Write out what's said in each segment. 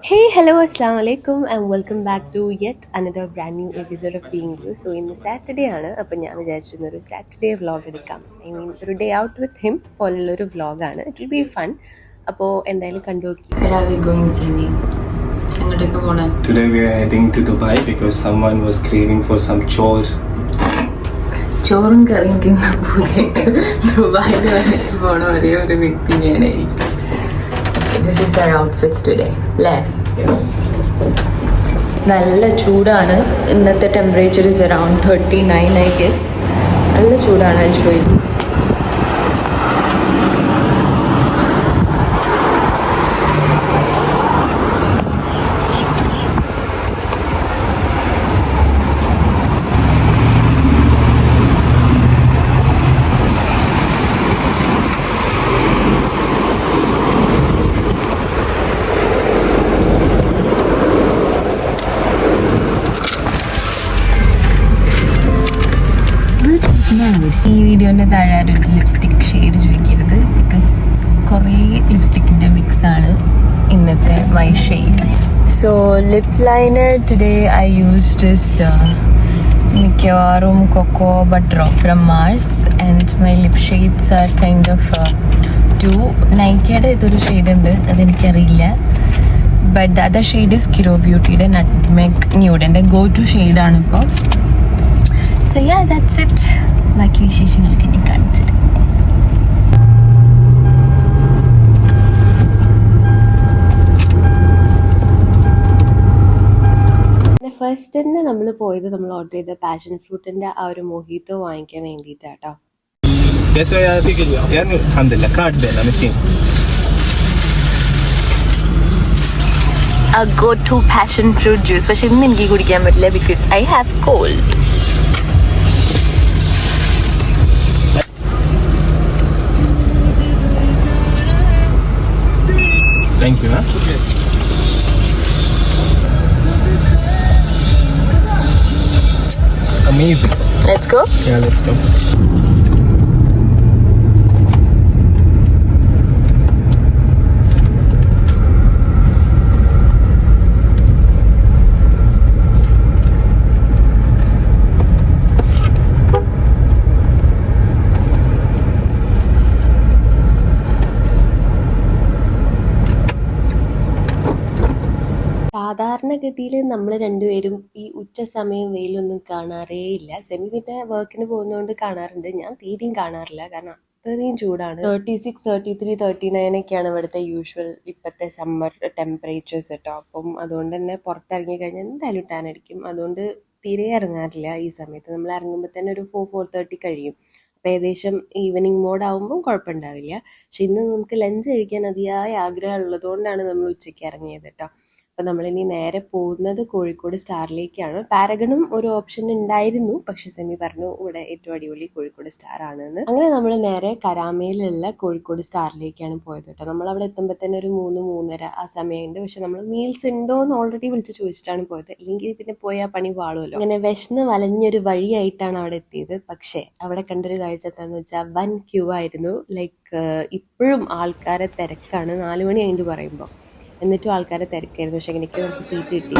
Hey, hello, assalamu alaikum, and welcome back to yet another brand new episode of Being You. So, ഇന്ന് Saturday ആണ്. അപ്പം ഞാൻ വിചാരിച്ചിരുന്ന ഒരു Saturday vlog എടുക്കാം. I mean ഒരു day out with him പോലുള്ളൊരു വ്ളോഗാണ്. It will be fun. അപ്പോൾ എന്തായാലും കണ്ടു നോക്കി. Today we are heading to Dubai because someone was craving for some chore. ചോറും കറിയും തിന്നാൻ പോയിട്ട് ദുബായിൽ വന്നിട്ട് പോണ ഒരേ ഒരു വ്യക്തി ഞാനായിരിക്കും. This is our outfits today അല്ലേ? നല്ല ചൂടാണ്. ഇന്നത്തെ temperature is around 39 I guess. നല്ല ചൂടാണ്. I show you. ഈ വീഡിയോൻ്റെ താഴെ ഒരു ലിപ്സ്റ്റിക് ഷെയ്ഡ് ചോദിക്കരുത്, ബിക്കോസ് കുറേ ലിപ്സ്റ്റിക്കിൻ്റെ മിക്സാണ് ഇന്നത്തെ my shade. So lip liner today I used മിക്കവാറും കൊക്കോ ബട്ടറോ from Mars and my lip shades are kind of two നൈക്കയുടെ ഇതൊരു ഷെയ്ഡ് ഉണ്ട്, അതെനിക്കറിയില്ല. But the other shade is Kiro ബ്യൂട്ടിയുടെ നട്ട്മെഗ് ന്യൂഡ്, എൻ്റെ ഗോ ടു ഷെയ്ഡാണിപ്പോൾ. So yeah that's it. ബാക്കി വിശേഷങ്ങളൊക്കെ ഞാൻ കാണിച്ചിട്ട് ഫസ്റ്റ് തന്നെ നമ്മൾ പോയത് നമ്മൾ ഓർഡർ ചെയ്ത പാഷൻ ഫ്രൂട്ടിൻ്റെ ആ ഒരു മൊഹിത്തോ വാങ്ങിക്കാൻ വേണ്ടിയിട്ടാട്ടോ. Go to passion fruit juice. പക്ഷെ ഇന്ന് എനിക്ക് കുടിക്കാൻ പറ്റില്ല because I have cold. Thank you. Okay. Amazing. Let's go. Yeah, let's go. സാധാരണഗതിയിൽ നമ്മൾ രണ്ടുപേരും ഈ ഉച്ച സമയം വെയിലൊന്നും കാണാറേ ഇല്ല. സെമി പിന്നെ വർക്കിന് പോകുന്നതുകൊണ്ട് കാണാറുണ്ട്, ഞാൻ തീരെയും കാണാറില്ല. കാരണം അത്രയും ചൂടാണ്. 36, 33, 39 ഒക്കെയാണ് ഇവിടുത്തെ യൂഷ്വൽ ഇപ്പോഴത്തെ സമ്മർ ടെമ്പറേച്ചേഴ്സ് കേട്ടോ. അപ്പം അതുകൊണ്ട് തന്നെ പുറത്തിറങ്ങി കഴിഞ്ഞാൽ എന്തായാലും ടാൻ അടിക്കും. അതുകൊണ്ട് തീരെ ഇറങ്ങാറില്ല ഈ സമയത്ത്. നമ്മൾ ഇറങ്ങുമ്പോൾ തന്നെ ഒരു 4-4:30 കഴിയും. അപ്പോൾ ഏകദേശം ഈവനിങ് മോഡാകുമ്പം കുഴപ്പമുണ്ടാവില്ല. പക്ഷെ ഇന്ന് നമുക്ക് ലഞ്ച് കഴിക്കാൻ അതിയായ ആഗ്രഹം ഉള്ളതുകൊണ്ടാണ് നമ്മൾ ഉച്ചയ്ക്ക് ഇറങ്ങിയത് കേട്ടോ. അപ്പോൾ നമ്മളിനി നേരെ പോകുന്നത് കോഴിക്കോട് സ്റ്റാറിലേക്കാണ്. പാരഗണും ഒരു ഓപ്ഷൻ ഉണ്ടായിരുന്നു, പക്ഷെ സെമി പറഞ്ഞു ഇവിടെ ഏറ്റവും അടിപൊളി കോഴിക്കോട് സ്റ്റാർ ആണെന്ന്. അങ്ങനെ നമ്മൾ നേരെ കരാമയിലുള്ള കോഴിക്കോട് സ്റ്റാറിലേക്കാണ് പോയത് കേട്ടോ. നമ്മളവിടെ എത്തുമ്പോൾ തന്നെ ഒരു 3-3:30 ആ സമയമുണ്ട്. പക്ഷെ നമ്മൾ മീൽസ് ഉണ്ടോ എന്ന് ഓൾറെഡി വിളിച്ച് ചോദിച്ചിട്ടാണ് പോയത്, അല്ലെങ്കിൽ പിന്നെ പോയാൽ പണി പാളുമല്ലോ. അങ്ങനെ വിശന്ന് വലഞ്ഞൊരു വഴിയായിട്ടാണ് അവിടെ എത്തിയത്. പക്ഷേ അവിടെ കണ്ടൊരു കാഴ്ച എന്താണെന്ന് വെച്ചാൽ വൻ ക്യൂ ആയിരുന്നു. ലൈക്ക് ഇപ്പോഴും ആൾക്കാരെ തിരക്കാണ് 4 മണി കഴിഞ്ഞിട്ട് പറയുമ്പോൾ. എന്നിട്ടും ആൾക്കാരെ തിരക്കായിരുന്നു. പക്ഷെ എനിക്ക് നമുക്ക് സീറ്റ് കിട്ടി.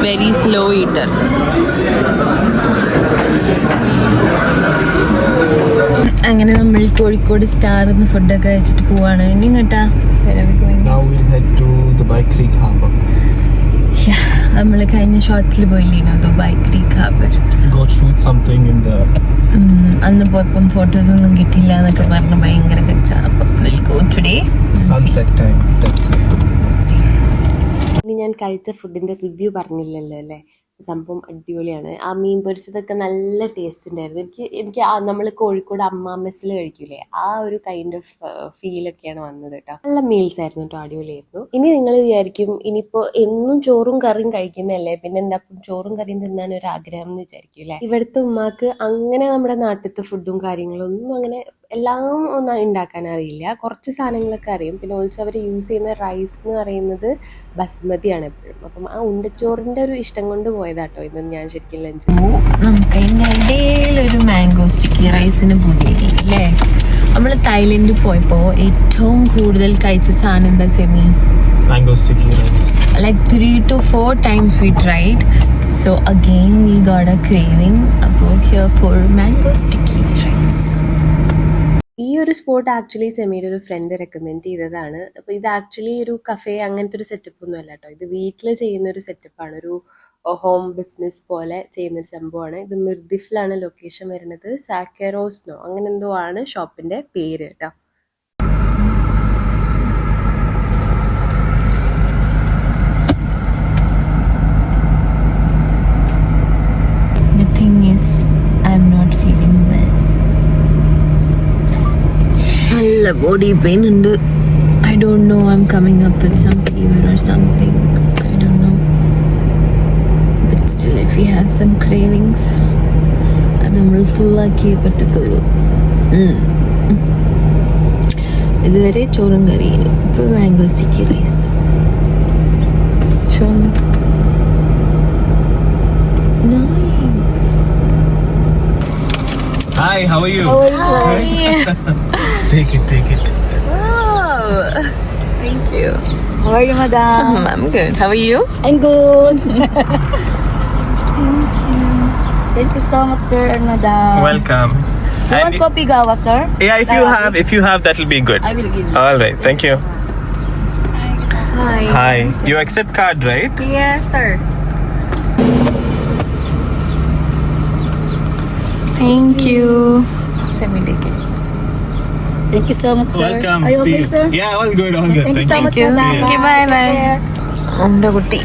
Very slow eater. അങ്ങനെ നമ്മൾ കോഴിക്കോട് സ്റ്റാറിന്ന് ഫുഡൊക്കെ കഴിച്ചിട്ട് പോവാണ്. ഇനി കേട്ടാ Now we'll head to Dubai Creek Harbour. നമ്മൾ കഴിഞ്ഞ ഷോർട്സിൽ പോയില്ലേനോ Dubai Creek Harbour. Go shoot something in the അന്ന് പോയപ്പം ഫോട്ടോസ് ഒന്നും കിട്ടില്ല എന്നൊക്കെ പറഞ്ഞ് ഭയങ്കര കച്ച. അപ്പം we'll go today. sunset time. That's it. ഇനി ഞാൻ കഴിച്ച ഫുഡിന്റെ റിവ്യൂ പറഞ്ഞില്ലല്ലോ അല്ലേ. സംഭവം അടിപൊളിയാണ്. ആ മീൻ പൊരിച്ചതൊക്കെ നല്ല ടേസ്റ്റ് ഉണ്ടായിരുന്നു. എനിക്ക് നമ്മൾ കോഴിക്കോട് അമ്മാമെസ്സിൽ കഴിക്കൂലേ, ആ ഒരു കൈൻഡ് ഓഫ് ഫീലൊക്കെയാണ് വന്നത് കേട്ടോ. നല്ല മീൽസ് ആയിരുന്നു കേട്ടോ, അടിപൊളിയായിരുന്നു. ഇനി നിങ്ങൾ വിചാരിക്കും ഇനിയിപ്പോൾ എന്നും ചോറും കറിയും കഴിക്കുന്നതല്ലേ, പിന്നെ എന്താ ചോറും കറിയും തിന്നാൻ ഒരു ആഗ്രഹം എന്ന് വിചാരിക്കും അല്ലേ. ഇവിടുത്തെ ഉമ്മാക്ക് അങ്ങനെ നമ്മുടെ നാട്ടിലത്തെ ഫുഡും കാര്യങ്ങളും ഒന്നും അങ്ങനെ എല്ലാം ഒന്നും ഉണ്ടാക്കാൻ അറിയില്ല. കുറച്ച് സാധനങ്ങളൊക്കെ അറിയും. പിന്നെ ഓൾസോ അവർ യൂസ് ചെയ്യുന്ന റൈസ് എന്ന് പറയുന്നത് ബസ്മതിയാണ് എപ്പോഴും. അപ്പം ആ ഉണ്ടച്ചോറിൻ്റെ ഒരു ഇഷ്ടം കൊണ്ട് പോയതാട്ടോ ഇന്ന് ഞാൻ ശരിക്കും ലഞ്ച്. നമുക്ക് അതിൻ്റെ ഇടയിലൊരു മാംഗോ സ്റ്റിക്കി റൈസിന് പുതിയ അല്ലേ. നമ്മൾ തായ്ലൻഡിൽ പോയപ്പോൾ ഏറ്റവും കൂടുതൽ കഴിച്ച സാധനം എന്താ semi? Mango sticky rice. Like 3 to 4 times we tried. So again we got a craving about here for mango sticky rice. ഈ ഒരു സ്പോട്ട് ആക്ച്വലി സെമിയുടെ ഒരു ഫ്രണ്ട് റെക്കമെൻഡ് ചെയ്തതാണ്. അപ്പോൾ ഇത് ആക്ച്വലി ഒരു കഫേ അങ്ങനത്തെ ഒരു സെറ്റപ്പ് ഒന്നും അല്ല കേട്ടോ. ഇത് വീട്ടിൽ ചെയ്യുന്ന ഒരു സെറ്റപ്പാണ്, ഒരു ഹോം ബിസിനസ് പോലെ ചെയ്യുന്നൊരു സംഭവമാണ്. ഇത് മിർദിഫിലാണ് ലൊക്കേഷൻ വരുന്നത്. സാക്കറോസ്നോ അങ്ങനെ എന്തോ ആണ് ഷോപ്പിൻ്റെ പേര് കേട്ടോ. The thing is, I'm not feeling well. നല്ല ബോഡി പെയിൻ ഉണ്ട്. I don't know, I'm coming up with some fever or something. I don't know. But still, if we have some cravings, അത് നമ്മൾ ഫുള്ളാക്കിയേ പറ്റത്തുള്ളൂ. ഇതുവരെ ചോറും കറിയും, ഇപ്പോൾ mango sticky rice. Nice. Hi, how are you? Hi. Take it. Wow. Thank you. How are you, madam? I'm good. How are you? I'm good. Thank you so much, sir and madam. Welcome. You want kopi gawa, sir? Yeah, if you have, that'll be good. I will give you. All right, thank you. Hi. Hi. You accept card, right? Yes, sir. Thank you. Send me ticket. Thank you so much, sir. Welcome. Are you See okay, you. sir? Yeah, all good. Thank you so much, you. madam. Okay, bye, bye. Take care. Amda Gutti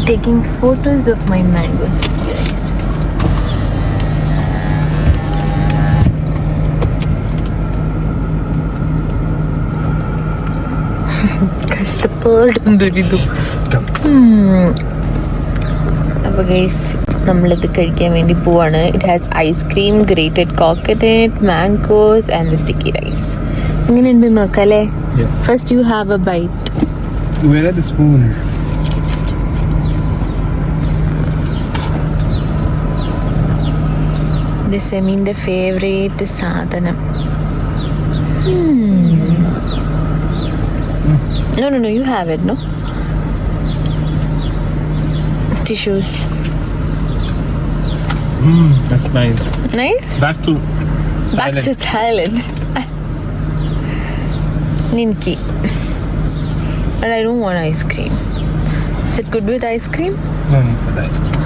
taking photos of my mango sticky rice. കഷ്ടപ്പാടുണ്ടൊരിതു. അപ്പോൾ guys നമ്മളിത് കഴിക്കാൻ വേണ്ടി പോവാണ്. It has ice cream, grated coconut, mangoes and the sticky rice. എങ്ങനെയുണ്ട് നോക്കാം അല്ലേ? Yes. First you have a bite. Where are the spoons? ഇത് സെമീൻ്റെ ഫേവറേറ്റ് സാധനം. No, you have it, no? Tissues. That's nice. Nice? Back to Thailand. Ninki. But I don't want ice cream. Is it good with ice cream? No need for the ice cream.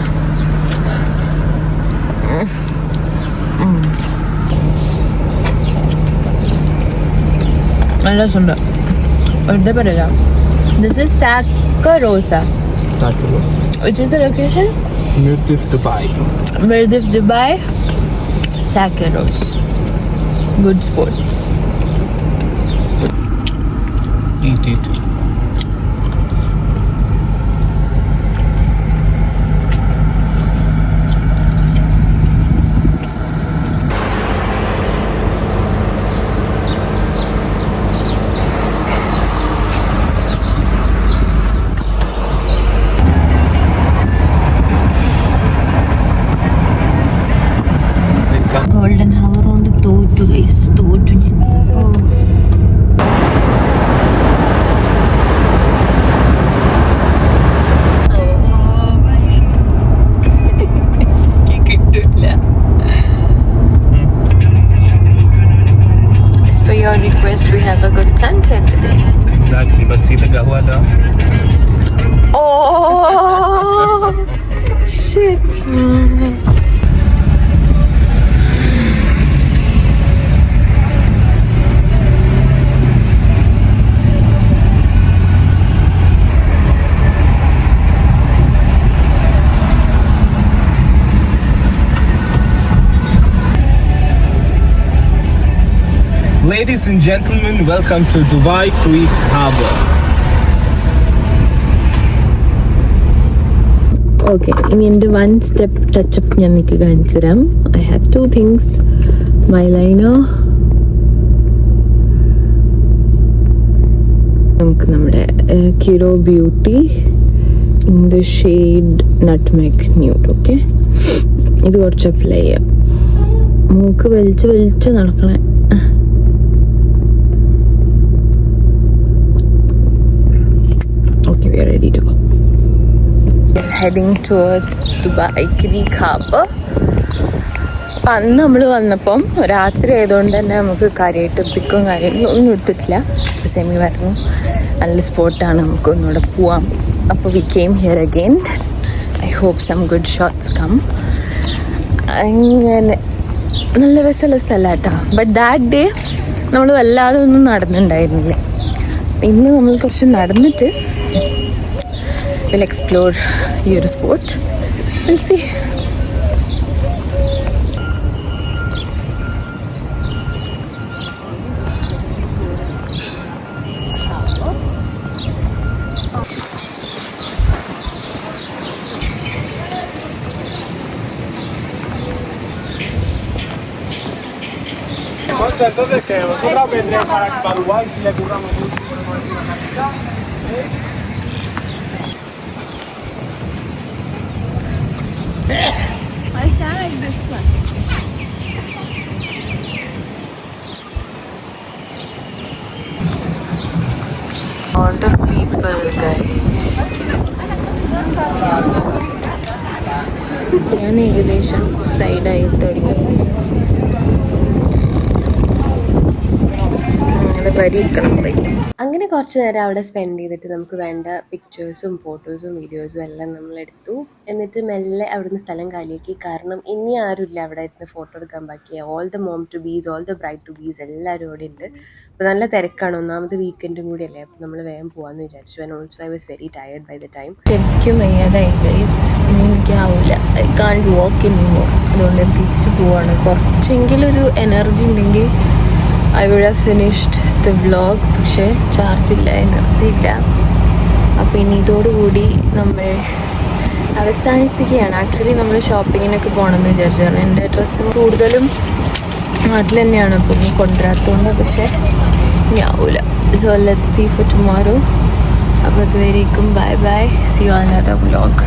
നല്ല രസമുണ്ട്. വെറുതെ പറയില്ല. This is Sacarosa. Sakaros. Which is the location? Mirtif, Dubai. Mirdif, Dubai. Sacaros. Good sport. Eat. Golden hour കൊണ്ട് തോറ്റു ഞാൻ. have a good sunset today. Exactly, but see the Gahwa there? Oh, shit. Ladies and gentlemen, welcome to Dubai Creek Harbour. Okay, ഇനി എൻ്റെ 1 step touchup ഞാൻ നിങ്ങൾക്ക് കാണിച്ചു തരാം. I have 2 things. My liner, നമുക്ക് നമ്മുടെ Kiro beauty in the shade nutmeg nude. Okay, ഇത് കുറച്ച് അപ്ലൈ ചെയ്യാം. മൂക്ക് വലിച്ച് നടക്കണേ. Okay, we are ready to go. Heading towards Dubai Creek Harbour. അന്ന് നമ്മൾ വന്നപ്പം രാത്രി ആയതുകൊണ്ട് തന്നെ നമുക്ക് കാര്യമായിട്ട് പിക്കും കാര്യങ്ങളും ഒന്നും എടുത്തിട്ടില്ല. സെമി പറഞ്ഞു നല്ല സ്പോട്ടാണ്, നമുക്ക് ഒന്നുകൂടെ പോവാം. അപ്പോൾ we came here again. I hope some good shots come. അങ്ങനെ നല്ല രസമുള്ള സ്ഥലമാണ് കേട്ടോ. ബട്ട് ദാറ്റ് ഡേ നമ്മൾ വല്ലാതെ ഒന്നും നടന്നിട്ടുണ്ടായിരുന്നില്ല. ഇന്ന് നമ്മൾ കുറച്ച് നടന്നിട്ട് വിൽ എക്സ്പ്ലോർ ഈ ഒരു spot. We'll see. Entonces que nosotros vendremos para Uruguay si le curramos mucho. Lot of people, guys. ഞാൻ ഏകദേശം സൈഡായി തുടങ്ങി. അങ്ങനെ കുറച്ച് നേരം അവിടെ സ്പെൻഡ് ചെയ്തിട്ട് നമുക്ക് വേണ്ട പിക്ചേഴ്സും ഫോട്ടോസും വീഡിയോസും എല്ലാം നമ്മൾ എടുത്തു. എന്നിട്ട് മെല്ലെ അവിടുന്ന് സ്ഥലം കാലിയാക്കി. കാരണം ഇനി ആരുമില്ല അവിടെ ഇരുന്ന് ഫോട്ടോ എടുക്കാൻ ബാക്കിയ. All the mom to bes, all the bride to bes എല്ലാവരും അവിടെ ഉണ്ട്. അപ്പോൾ നല്ല തിരക്കാണ്. ഒന്നാമത് വീക്കെൻഡും കൂടി അല്ലേ, അപ്പോൾ നമ്മൾ വേഗം പോകാമെന്ന് വിചാരിച്ചു. And also I was very tired by the time. ശരിക്കും വയ്യാതായി ഗൈസ്. ഇനി എനിക്കാവില്ല. I can't walk anymore. അതുകൊണ്ട് തിരിച്ചു പോവാണ്. കുറച്ചെങ്കിലും ഒരു എനർജി ഉണ്ടെങ്കിൽ I would have finished the vlog. പക്ഷേ ചാർജില്ല, എനർജി ഇല്ല. അപ്പോൾ ഇനി ഇതോടുകൂടി നമ്മൾ അവസാനിപ്പിക്കുകയാണ്. ആക്ച്വലി നമ്മൾ ഷോപ്പിങ്ങിനൊക്കെ പോകണമെന്ന് വിചാരിച്ചു. കാരണം എൻ്റെ ഡ്രസ്സും കൂടുതലും നാട്ടിൽ തന്നെയാണ്, അപ്പോൾ ഇനി കൊണ്ടുവരാത്തതുകൊണ്ട്. പക്ഷേ ഇനി ആവില്ല. So let's see for tomorrow. അപ്പോൾ അതുവരേക്കും bye bye. See you on another vlog.